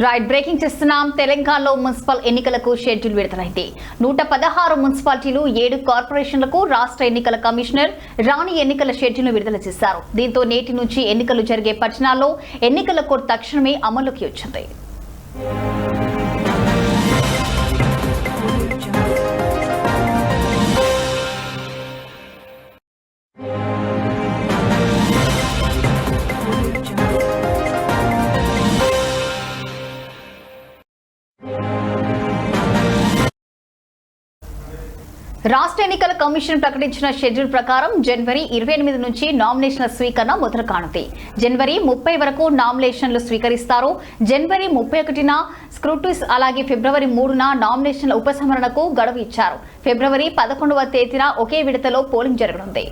Right breaking చేస్తున్నాం. తెలంగాణలో municipal ఎన్నికలకు షెడ్యూల్ విడుదలైంది. 116 మున్సిపాలిటీలు 7 కార్పొరేషన్లకు రాష్ట్ర ఎన్నికల కమిషనర్ రాణి ఎన్నికల షెడ్యూల్ విడుదల చేశారు. దీంతో నేటి నుంచి ఎన్నికలు జరిగే పట్టణాల్లో ఎన్నికల కోడ్ తక్షణమే అమలులోకి వచ్చింది. రాష్ట్ర ఎన్నికల కమిషన్ ప్రకటించిన షెడ్యూల్ ప్రకారం జనవరి 28 నుంచి నామినేషన్ల స్వీకరణ మొదలు కానుంది. జనవరి 30 వరకు నామినేషన్లు స్వీకరిస్తారు. జనవరి 31న స్క్రూటిస్, అలాగే ఫిబ్రవరి 3న నామినేషన్ల ఉపసంహరణకు గడువు ఇచ్చారు. ఫిబ్రవరి 11వ తేదీన ఒకే విడతలో పోలింగ్ జరగనుంది.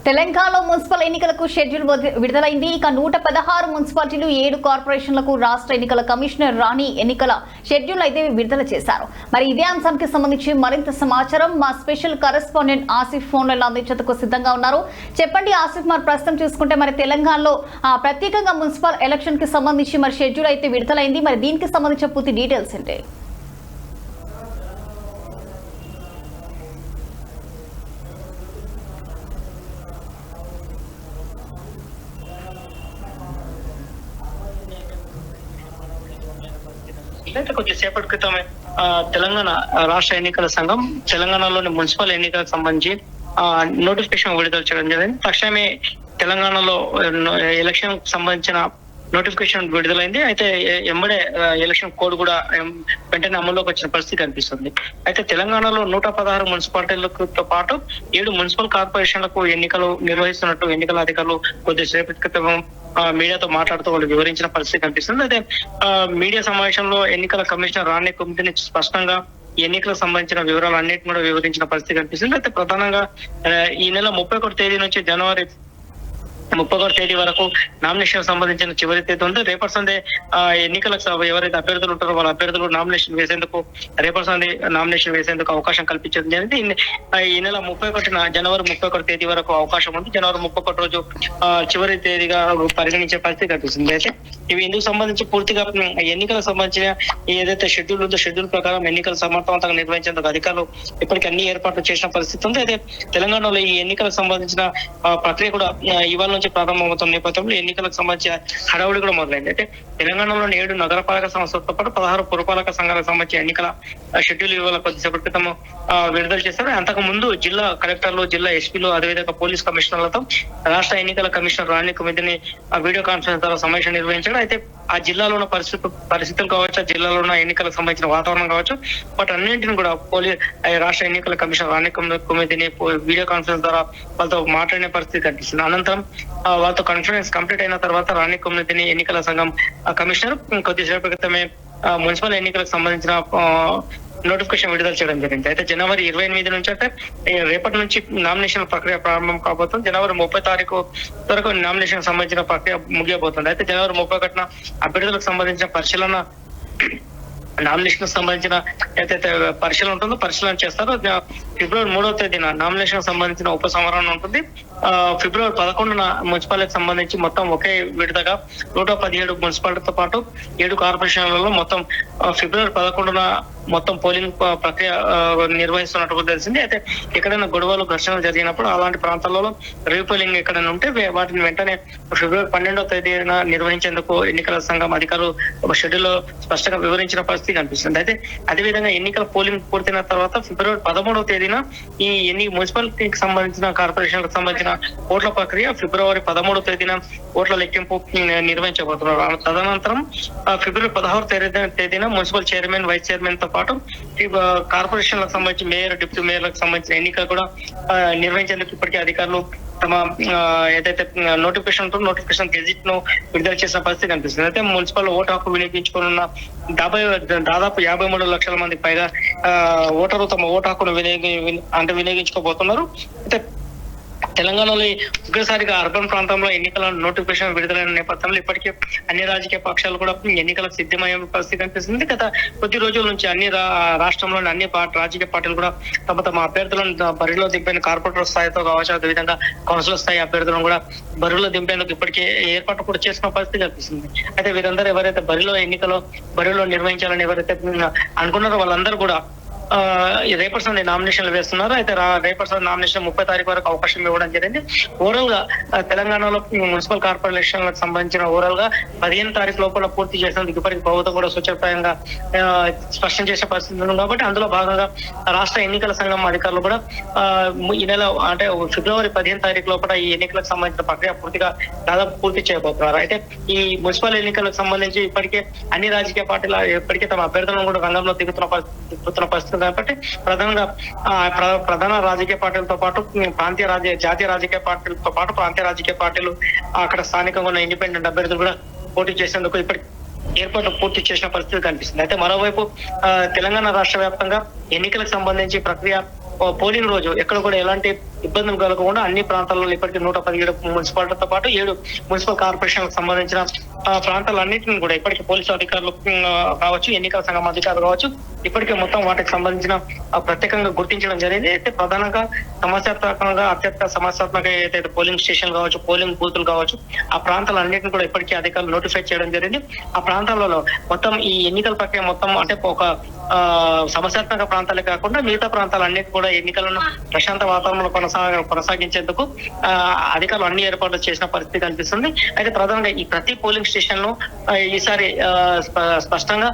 తెలంగాణలో మున్సిపల్ ఎన్నికలకు షెడ్యూల్ విడుదలైంది. ఇక 116 మున్సిపాలిటీలు 7 కార్పొరేషన్లకు రాష్ట్ర ఎన్నికల కమిషనర్ రాణి ఎన్నికల షెడ్యూల్ అయితే విడుదల చేశారు. మరి ఇదే అంశానికి సంబంధించి మరింత సమాచారం మా స్పెషల్ కరెస్పాండెంట్ ఆసిఫ్ ఫోన్లలో అందించేందుకు సిద్ధంగా ఉన్నారు. చెప్పండి ఆసిఫ్, మరి ప్రస్తుతం చూసుకుంటే మరి తెలంగాణలో ప్రత్యేకంగా మున్సిపల్ ఎలక్షన్ కి సంబంధించి మరి షెడ్యూల్ అయితే విడుదలైంది. మరి దీనికి సంబంధించిన పూర్తి డీటెయిల్స్ ఏంటి? కొద్దిసేపటి క్రితమే తెలంగాణ రాష్ట్ర ఎన్నికల సంఘం తెలంగాణలోని మున్సిపల్ ఎన్నికలకు సంబంధించి నోటిఫికేషన్ విడుదల చేయడం జరిగింది. తక్షణమే తెలంగాణలో ఎలక్షన్ సంబంధించిన నోటిఫికేషన్ విడుదలైంది. అయితే ఎంబడే ఎలక్షన్ కోడ్ కూడా వెంటనే అమల్లోకి వచ్చిన పరిస్థితి కనిపిస్తుంది. అయితే తెలంగాణలో 116 మున్సిపాలిటీలతో పాటు 7 మున్సిపల్ కార్పొరేషన్లకు ఎన్నికలు నిర్వహిస్తున్నట్టు ఎన్నికల అధికారులు కొద్దిసేపటి క్రితం మీడియాతో మాట్లాడుతూ వాళ్ళు వివరించిన పరిస్థితి కనిపిస్తుంది. అయితే మీడియా సమావేశంలో ఎన్నికల కమిషనర్ రాణి కమిటీని స్పష్టంగా ఎన్నికలకు సంబంధించిన వివరాలు అన్నింటినీ కూడా వివరించిన పరిస్థితి కనిపిస్తుంది. అయితే ప్రధానంగా ఈ నెల 31 తేదీ నుంచి జనవరి 31 తేదీ వరకు నామినేషన్ సంబంధించిన చివరి తేదీ ఉంది. రేపటి సందే ఎన్నికలకు ఎవరైతే అభ్యర్థులు ఉంటారో వాళ్ళ అభ్యర్థులు నామినేషన్ వేసేందుకు రేపటి సందే నామినేషన్ వేసేందుకు అవకాశం కల్పించడం జరిగింది. ఈ నెల 31న జనవరి 31 తేదీ వరకు అవకాశం ఉంది. జనవరి 31 రోజు చివరి తేదీగా పరిగణించే పరిస్థితి కనిపిస్తుంది. అయితే ఇవి ఇందుకు సంబంధించి పూర్తిగా ఎన్నికలకు సంబంధించిన ఏదైతే షెడ్యూల్ ఉందో షెడ్యూల్ ప్రకారం ఎన్నికలు సమర్థవంతంగా నిర్వహించేందుకు అధికారులు ఇప్పటికీ అన్ని ఏర్పాట్లు చేసిన పరిస్థితి ఉంది. అయితే తెలంగాణలో ఈ ఎన్నికలకు సంబంధించిన ప్రక్రియ కూడా ఇవాళ నుంచి ప్రారంభమవుతున్న నేపథ్యంలో ఎన్నికలకు సంబంధించిన హడావుడి కూడా మొదలైంది. అయితే తెలంగాణలోని 7 నగరపాలక సంస్థలతో పాటు 16 పురపాలక సంఘాలకు సంబంధించిన ఎన్నికల షెడ్యూల్ ఇవాళ కొద్దిసేపటి క్రితం విడుదల చేశారు. అంతకు ముందు జిల్లా కలెక్టర్లు, జిల్లా ఎస్పీలు, అదేవిధంగా పోలీస్ కమిషనర్లతో రాష్ట్ర ఎన్నికల కమిషనర్ రాణి కమిటీని వీడియో కాన్ఫరెన్స్ ద్వారా సమావేశం నిర్వహించారు. అయితే ఆ జిల్లాలో ఉన్న పరిస్థితులు కావచ్చు, ఆ జిల్లాలో ఉన్న ఎన్నికలకు సంబంధించిన వాతావరణం కావచ్చు, బట్ అన్నింటిని కూడా రాష్ట్ర ఎన్నికల కమిషనర్ రాణి కమిటీని వీడియో కాన్ఫరెన్స్ ద్వారా వాళ్ళతో మాట్లాడిన పరిస్థితి కనిపిస్తుంది. అనంతరం వాళ్ళతో కాన్ఫరెన్స్ కంప్లీట్ అయిన తర్వాత రాణి కమిటీని ఎన్నికల సంఘం కమిషనర్ కొద్దిసేపటి క్రితమే మున్సిపల్ ఎన్నికలకు సంబంధించిన నోటిఫికేషన్ విడుదల చేయడం జరిగింది. అయితే జనవరి 28 నుంచి అంటే రేపటి నుంచి నామినేషన్ ప్రక్రియ ప్రారంభం కాబోతుంది. జనవరి 30 తారీఖు వరకు నామినేషన్ సంబంధించిన ప్రక్రియ ముగియబోతుంది. అయితే జనవరి 31న అభ్యర్థులకు సంబంధించిన పరిశీలన, నామినేషన్ సంబంధించిన ఏదైతే పరిశీలన ఉంటుందో పరిశీలన చేస్తారో. ఫిబ్రవరి 3వ తేదీన నామినేషన్ సంబంధించిన ఉపసంహరణ ఉంటుంది. ఫిబ్రవరి 11న మున్సిపాలిటీకి సంబంధించి మొత్తం ఒకే విడతగా 117 మున్సిపాలిటీతో పాటు 7 కార్పొరేషన్లలో మొత్తం ఫిబ్రవరి 11న మొత్తం పోలింగ్ ప్రక్రియ నిర్వహిస్తున్నట్టు తెలిసింది. అయితే ఎక్కడైనా గొడవలు, ఘర్షణలు జరిగినప్పుడు అలాంటి ప్రాంతాలలో రీపోలింగ్ ఎక్కడైనా ఉంటే వాటిని వెంటనే ఫిబ్రవరి 12వ తేదీన నిర్వహించేందుకు ఎన్నికల సంఘం అధికారులు ఒక షెడ్యూల్ స్పష్టంగా వివరించిన పరిస్థితి కనిపిస్తుంది. అయితే అదేవిధంగా ఎన్నికల పోలింగ్ పూర్తయిన తర్వాత ఫిబ్రవరి 13వ తేదీన ఈ మున్సిపాలిటీకి సంబంధించిన కార్పొరేషన్లకు సంబంధించిన ఓట్ల ప్రక్రియ ఫిబ్రవరి 13వ తేదీన ఓట్ల లెక్కింపు నిర్వహించబోతున్నారు. తదనంతరం ఫిబ్రవరి 16వ తేదీన మున్సిపల్ చైర్మన్, వైస్ చైర్మన్ తో పాటు కార్పొరేషన్లకు సంబంధించి మేయర్, డిప్యూటీ మేయర్లకు సంబంధించిన ఎన్నికలు కూడా నిర్వహించేందుకు ఇప్పటికే అధికారులు తమ ఏదైతే నోటిఫికేషన్ గెజిట్ ను విడుదల చేసిన పరిస్థితి కనిపిస్తుంది. అయితే మున్సిపల్ ఓటు హక్కు వినియోగించుకున్న దాదాపు 53 లక్షల మంది పైగా ఓటర్లు తమ ఓటు హక్కును వినియోగించుకోబోతున్నారు. అయితే తెలంగాణలో ఒక్కసారిగా అర్బన్ ప్రాంతంలో ఎన్నికల నోటిఫికేషన్ విడుదలైన నేపథ్యంలో ఇప్పటికే అన్ని రాజకీయ పక్షాలు కూడా ఎన్నికలకు సిద్ధమయ్యే పరిస్థితి కనిపిస్తుంది. గత కొద్ది రోజుల నుంచి అన్ని రాష్ట్రంలోని అన్ని రాజకీయ పార్టీలు కూడా తమ అభ్యర్థులను బరిలో దింపేందుకు కార్పొరేటర్ స్థాయితో కావచ్చు, అదేవిధంగా కౌన్సిలర్ స్థాయి అభ్యర్థులను కూడా బరిలో దింపేందుకు ఇప్పటికే ఏర్పాటు కూడా చేసుకున్న పరిస్థితి కనిపిస్తుంది. అయితే వీరందరూ ఎవరైతే బరిలో నిర్వహించాలని ఎవరైతే అనుకున్నారో వాళ్ళందరూ కూడా రేపటి సండే నామినేషన్లు వేస్తున్నారు. అయితే రేపటి సండే నామినేషన్ 30 తారీఖు వరకు అవకాశం ఇవ్వడం జరిగింది. ఓవరాల్ గా తెలంగాణలో మున్సిపల్ కార్పొరేషన్లకు సంబంధించిన ఓవరాల్ గా 15 తారీఖు లోపల పూర్తి చేసేందుకు ఇప్పటికి ప్రభుత్వం కూడా సూచనప్రాయంగా స్పష్టం చేసే పరిస్థితి ఉంది. కాబట్టి అందులో భాగంగా రాష్ట్ర ఎన్నికల సంఘం అధికారులు కూడా ఈ నెల అంటే ఫిబ్రవరి 15 తారీఖు లోపల ఈ ఎన్నికలకు సంబంధించిన ప్రక్రియ దాదాపు పూర్తి చేయబోతున్నారు. అయితే ఈ మున్సిపల్ ఎన్నికలకు సంబంధించి ఇప్పటికే అన్ని రాజకీయ పార్టీలు ఇప్పటికే తమ అభ్యర్థులను కూడా రంగంలో దిగుతున్న పరిస్థితి కాబట్టి ప్రధాన రాజకీయ పార్టీలతో పాటు జాతీయ రాజకీయ పార్టీలతో పాటు ప్రాంతీయ రాజకీయ పార్టీలు అక్కడ స్థానికంగా ఉన్న ఇండిపెండెంట్ అభ్యర్థులు కూడా పోటీ చేసేందుకు ఇప్పటికి ఏర్పాట్లు పూర్తి చేసిన పరిస్థితి కనిపిస్తుంది. అయితే మరోవైపు తెలంగాణ రాష్ట్ర వ్యాప్తంగా ఎన్నికలకు సంబంధించి ప్రక్రియ పోలింగ్ రోజు ఎక్కడ కూడా ఎలాంటి ఇబ్బందులు కలగకుండా అన్ని ప్రాంతాల్లో ఇప్పటికీ 117 మున్సిపాలిటీతో పాటు 7 మున్సిపల్ కార్పొరేషన్లకు సంబంధించిన ప్రాంతాలన్నింటినీ కూడా ఇప్పటికీ పోలీసు అధికారులు కావచ్చు, ఎన్నికల సంఘం అధికారులు కావచ్చు, ఇప్పటికే మొత్తం వాటికి సంబంధించిన ప్రత్యేకంగా గుర్తించడం జరిగింది. అయితే ప్రధానంగా సమస్యాత్మకంగా అత్యంత సమస్యాత్మక ఏదైతే పోలింగ్ స్టేషన్లు కావచ్చు, పోలింగ్ బూతులు కావచ్చు, ఆ ప్రాంతాలన్నింటినీ కూడా ఇప్పటికీ అధికారులు నోటిఫై చేయడం జరిగింది. ఆ ప్రాంతాలలో మొత్తం ఈ ఎన్నికల ప్రక్రియ మొత్తం అంటే ఒక సమస్యాత్మక ప్రాంతాలే కాకుండా మిగతా ప్రాంతాలన్నిటి కూడా ఎన్నికలను ప్రశాంత వాతావరణంలో కొనసాగించేందుకు అధికారులు అన్ని ఏర్పాట్లు చేసిన పరిస్థితి కనిపిస్తుంది. అయితే ప్రధానంగా ఈ ప్రతి పోలింగ్ స్టేషన్ ను ఈసారి స్పష్టంగా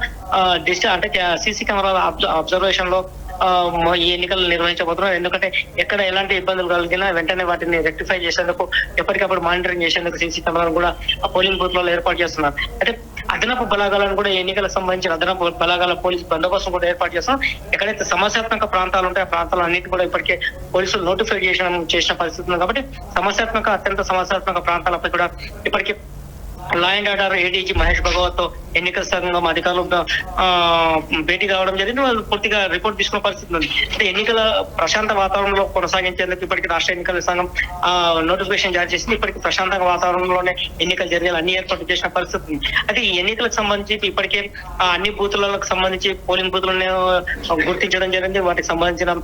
అంటే సీసీ కెమెరాల అబ్జర్వేషన్ లో ఈ ఎన్నికలు నిర్వహించబోతున్నారు. ఎందుకంటే ఎక్కడ ఎలాంటి ఇబ్బందులు కలిగినా వెంటనే వాటిని రెక్టిఫై చేసేందుకు ఎప్పటికప్పుడు మానిటరింగ్ చేసేందుకు సీసీ కెమెరాలు కూడా ఆ పోలింగ్ బూత్ లో ఏర్పాటు చేస్తున్నారు. అయితే అదనపు బలాగాలను కూడా ఎన్నికలకు సంబంధించిన అదనపు బలాగాల పోలీసు బందోబస్తు కూడా ఏర్పాటు చేస్తాం. ఎక్కడైతే సమస్యాత్మక ప్రాంతాలు ఉంటాయో ఆ ప్రాంతాలు అన్నిటి కూడా ఇప్పటికే పోలీసులు నోటిఫై చేసిన పరిస్థితి ఉంది. కాబట్టి అత్యంత సమస్యాత్మక ప్రాంతాలపై కూడా ఇప్పటికే law and order ADG Mahesh Bhagwat తో ఎన్నికల సంఘం అధికారులు భేటీ కావడం జరిగింది. వాళ్ళు పూర్తిగా రిపోర్ట్ తీసుకున్న పరిస్థితి ఉంది. అంటే ఎన్నికల ప్రశాంత వాతావరణంలో కొనసాగించేందుకు ఇప్పటికీ రాష్ట్ర ఎన్నికల సంఘం నోటిఫికేషన్ జారీ చేసింది. ఇప్పటికీ ప్రశాంత వాతావరణంలోనే ఎన్నికలు జరిగే అన్ని ఏర్పాట్లు చేసిన పరిస్థితి ఉంది. అయితే ఈ ఎన్నికలకు సంబంధించి ఇప్పటికే అన్ని బూతులకు సంబంధించి పోలింగ్ బూతులను గుర్తించడం జరిగింది. వాటికి సంబంధించిన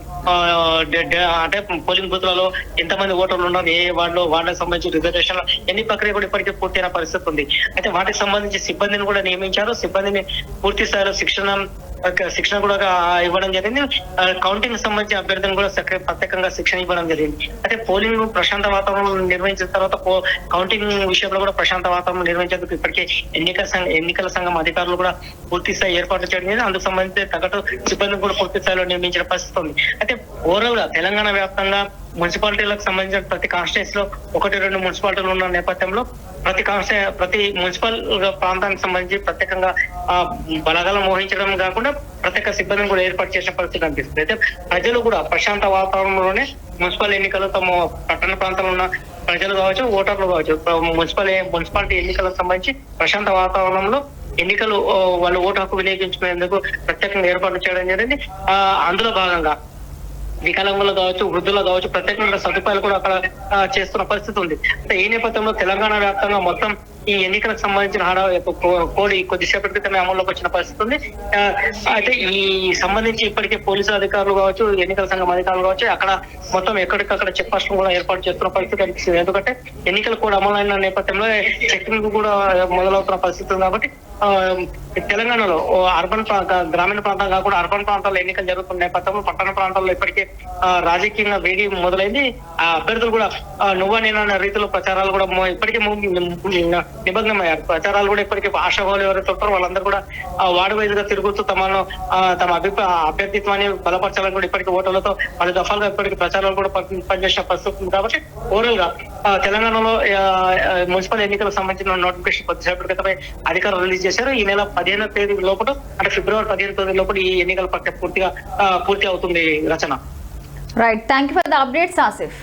అంటే పోలింగ్ బూత్లలో ఎంతమంది ఓటర్లు ఉన్నారు, ఏ వార్డులకు సంబంధించి రిజర్వేషన్ ఎన్ని ప్రక్రియ కూడా ఇప్పటికే పూర్తయిన పరిస్థితి ఉంది. అయితే వాటికి సంబంధించి సిబ్బందిని కూడా నియమించారు. సిబ్బందిని పూర్తి స్థాయిలో శిక్షణ కూడా ఇవ్వడం జరిగింది. కౌంటింగ్ సంబంధించిన అభ్యర్థులను కూడా ప్రత్యేకంగా శిక్షణ ఇవ్వడం జరిగింది. అయితే పోలింగ్ ప్రశాంత వాతావరణంలో నిర్వహించిన తర్వాత కౌంటింగ్ విషయంలో కూడా ప్రశాంత వాతావరణం నిర్వహించేందుకు ఇప్పటికే ఎన్నికల సంఘం అధికారులు కూడా పూర్తి స్థాయి ఏర్పాట్లు చేయడం జరిగింది. అందుకు సంబంధించి తగ్గట్టు సిబ్బందిని కూడా పూర్తి స్థాయిలో నియమించిన పరిస్థితి ఉంది. అయితే ఓవరాల్ గా తెలంగాణ వ్యాప్తంగా మున్సిపాలిటీలకు సంబంధించిన ప్రతి కాన్స్టిట్యూన్స్ లో 1-2 మున్సిపాలిటీలు ఉన్న నేపథ్యంలో ప్రతి మున్సిపల్ ప్రాంతానికి సంబంధించి ప్రత్యేకంగా బలగాలను మోహించడం కాకుండా ప్రత్యేక సిబ్బందిని కూడా ఏర్పాటు చేసిన పరిస్థితి కనిపిస్తుంది. అయితే ప్రజలు కూడా ప్రశాంత వాతావరణంలోనే మున్సిపల్ ఎన్నికలు తమ పట్టణ ప్రాంతంలో ఉన్న ప్రజలు కావచ్చు, ఓటర్లు కావచ్చు, మున్సిపాలిటీ ఎన్నికలకు సంబంధించి ప్రశాంత వాతావరణంలో ఎన్నికలు వాళ్ళు ఓటు హక్కు వినియోగించుకునేందుకు ప్రత్యేకంగా ఏర్పాట్లు చేయడం జరిగింది. అందులో భాగంగా వికలాంగులు కావచ్చు, వృద్ధులు కావచ్చు, ప్రత్యేకంగా సదుపాయాలు కూడా అక్కడ చేస్తున్న పరిస్థితి ఉంది. అంటే ఈ నేపథ్యంలో తెలంగాణ వ్యాప్తంగా మొత్తం ఈ ఎన్నికలకు సంబంధించిన కోడి కొద్దిసేపటి క్రితమే అమల్లోకి వచ్చిన పరిస్థితి ఉంది. అయితే ఈ సంబంధించి ఇప్పటికే పోలీసు అధికారులు కావచ్చు, ఎన్నికల సంఘం అధికారులు కావచ్చు, అక్కడ మొత్తం ఎక్కడికక్కడ చెక్ పోస్ట్ కూడా ఏర్పాటు చేస్తున్న పరిస్థితి కనిపిస్తుంది. ఎందుకంటే ఎన్నికలు కూడా అమలైన నేపథ్యంలో చెకింగ్ కూడా మొదలవుతున్న పరిస్థితి ఉంది. కాబట్టి తెలంగాణలో గ్రామీణ ప్రాంతం కాకుండా అర్బన్ ప్రాంతాల్లో ఎన్నికలు జరుగుతున్న నేపథ్యంలో పట్టణ ప్రాంతాల్లో ఇప్పటికే రాజకీయంగా వేడి మొదలైంది. ఆ అభ్యర్థులు కూడా నువ్వా నేనన్న రీతిలో ప్రచారాలు కూడా ఇప్పటికే నిమగ్నమయ్యారు. ప్రచారాలు కూడా ఇప్పటికీ ఆశావాహులు ఎవరైతే ఉంటారో వాళ్ళందరూ కూడా వార్డు వైజ్ గా తిరుగుతూ తమ అభ్యర్థిత్వాన్ని బలపరచాలని కూడా ఇప్పటికీ ఓటర్లతో 10 దఫాలుగా ఇప్పటికీ ప్రచారాలు కూడా పనిచేసిన పరిస్థితి ఉంది. కాబట్టి ఓవరాల్ గా తెలంగాణలో మున్సిపల్ ఎన్నికలకు సంబంధించిన నోటిఫికేషన్ కొద్దిసేపటి క్రితమే అధికారులు రిలీజ్ చేశారు. ఈ నెల 15వ తేదీ లోపల అంటే ఫిబ్రవరి 15వ తేదీ లోపల ఈ ఎన్నికల ప్రక్రియ పూర్తి అవుతుంది. Rachana. Right, thank you for the updates Asif.